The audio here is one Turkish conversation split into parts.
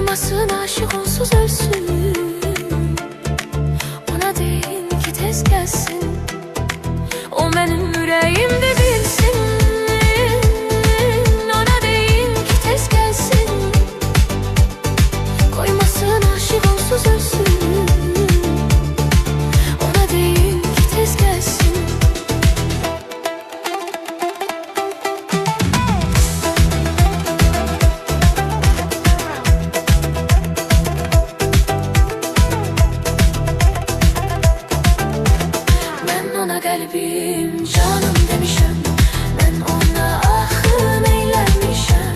Koymasın aşık onsuz ölsün. Ona deyin ki tez gelsin. O benim yüreğimde bilsin. Ona deyin ki tez gelsin. Koymasın aşık onsuz ölsün. Ona deyin ki tez gelsin. Kalbim canım demişim, ben ona ahım eylemişim.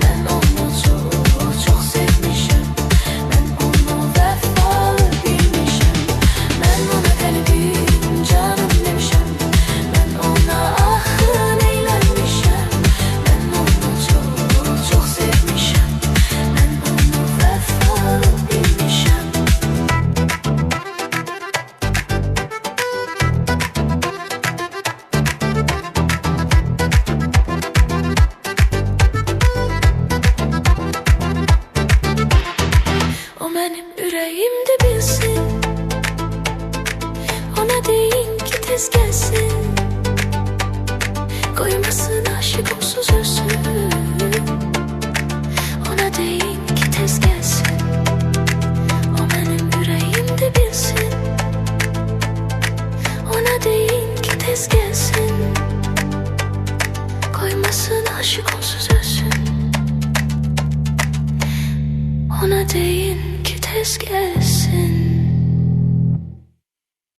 Ben onu çok çok sevmişim, ben onu vefalı bilmişim. Ben ona kalbim canım demişim, ben ona ahım eylemişim. Ben onu çok çok sevmişim, ben onu vefalı bilmişim. Benim yüreğimde bilsin. Ona deyin ki tez gelsin. Koymasın aşık onsuz ölsün. Ona deyin ki tez gelsin. O benim yüreğimde bilsin. Ona deyin ki tez gelsin. Koymasın aşık onsuz ölsün. Ona deyin ki tez gelsin.